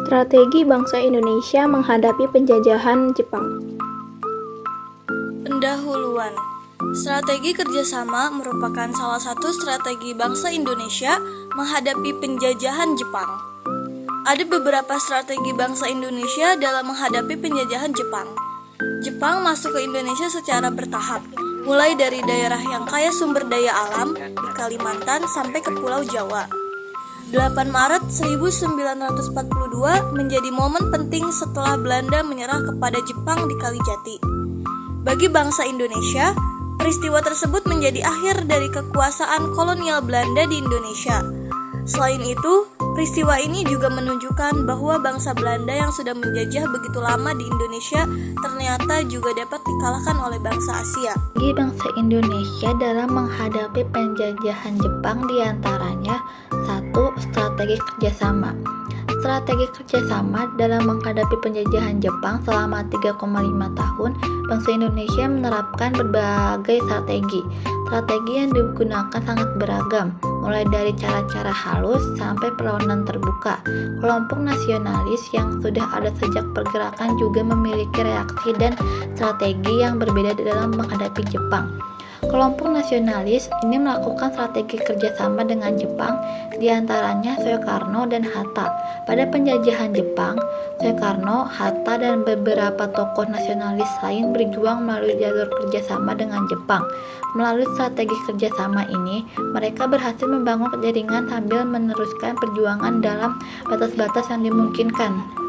Strategi bangsa Indonesia menghadapi penjajahan Jepang. Pendahuluan. Strategi kerjasama merupakan salah satu strategi bangsa Indonesia menghadapi penjajahan Jepang. Ada beberapa strategi bangsa Indonesia dalam menghadapi penjajahan Jepang. Jepang masuk ke Indonesia secara bertahap, mulai dari daerah yang kaya sumber daya alam di Kalimantan sampai ke Pulau Jawa. 8 Maret 1942 menjadi momen penting setelah Belanda menyerah kepada Jepang di Kalijati. Bagi bangsa Indonesia, peristiwa tersebut menjadi akhir dari kekuasaan kolonial Belanda di Indonesia. Selain itu, peristiwa ini juga menunjukkan bahwa bangsa Belanda yang sudah menjajah begitu lama di Indonesia ternyata juga dapat dikalahkan oleh bangsa Asia. Bagi bangsa Indonesia dalam menghadapi penjajahan Jepang diantaranya 1. Strategi kerjasama. Strategi kerjasama dalam menghadapi penjajahan Jepang selama 3,5 tahun, bangsa Indonesia menerapkan berbagai strategi. Strategi yang digunakan sangat beragam, mulai dari cara-cara halus sampai perlawanan terbuka. Kelompok nasionalis yang sudah ada sejak pergerakan juga memiliki reaksi dan strategi yang berbeda dalam menghadapi Jepang. Kelompok nasionalis ini melakukan strategi kerjasama dengan Jepang, diantaranya Soekarno dan Hatta. Pada penjajahan Jepang, Soekarno, Hatta, dan beberapa tokoh nasionalis lain berjuang melalui jalur kerjasama dengan Jepang. Melalui strategi kerjasama ini, mereka berhasil membangun jaringan sambil meneruskan perjuangan dalam batas-batas yang dimungkinkan.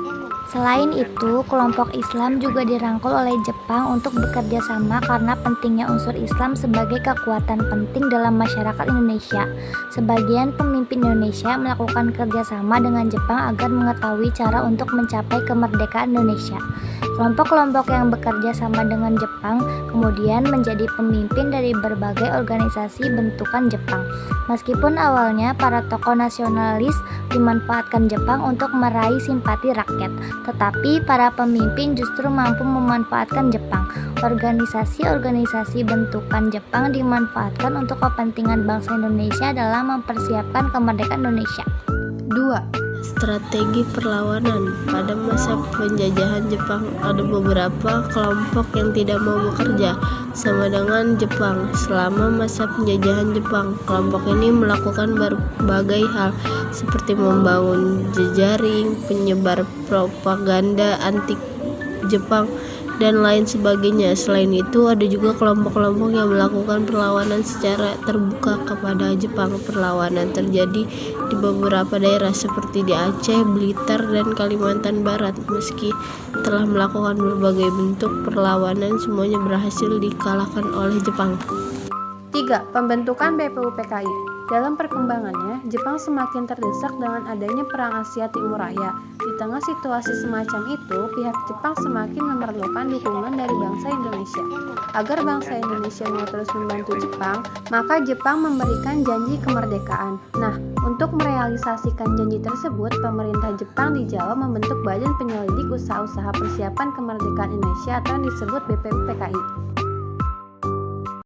Selain itu, kelompok Islam juga dirangkul oleh Jepang untuk bekerja sama karena pentingnya unsur Islam sebagai kekuatan penting dalam masyarakat Indonesia. Sebagian pemimpin Indonesia melakukan kerjasama dengan Jepang agar mengetahui cara untuk mencapai kemerdekaan Indonesia. Kelompok-kelompok yang bekerja sama dengan Jepang kemudian menjadi pemimpin dari berbagai organisasi bentukan Jepang. Meskipun awalnya para tokoh nasionalis dimanfaatkan Jepang untuk meraih simpati rakyat, tetapi para pemimpin justru mampu memanfaatkan Jepang. Organisasi-organisasi bentukan Jepang dimanfaatkan untuk kepentingan bangsa Indonesia dalam mempersiapkan kemerdekaan Indonesia. 2. Strategi perlawanan. Pada masa penjajahan Jepang, ada beberapa kelompok yang tidak mau bekerja sama dengan Jepang. Selama masa penjajahan Jepang, kelompok ini melakukan berbagai hal seperti membangun jejaring, penyebar propaganda anti Jepang, dan lain sebagainya. Selain itu, ada juga kelompok-kelompok yang melakukan perlawanan secara terbuka kepada Jepang. Perlawanan terjadi di beberapa daerah seperti di Aceh, Blitar, dan Kalimantan Barat. Meski telah melakukan berbagai bentuk perlawanan, semuanya berhasil dikalahkan oleh Jepang. 3. Pembentukan BPUPKI. Dalam perkembangannya, Jepang semakin terdesak dengan adanya Perang Asia Timur Raya. Di tengah situasi semacam itu, pihak Jepang semakin memerlukan dukungan dari bangsa Indonesia. Agar bangsa Indonesia mau terus membantu Jepang, maka Jepang memberikan janji kemerdekaan. Nah, untuk merealisasikan janji tersebut, pemerintah Jepang di Jawa membentuk Badan Penyelidik Usaha-usaha Persiapan Kemerdekaan Indonesia atau yang disebut BPUPKI.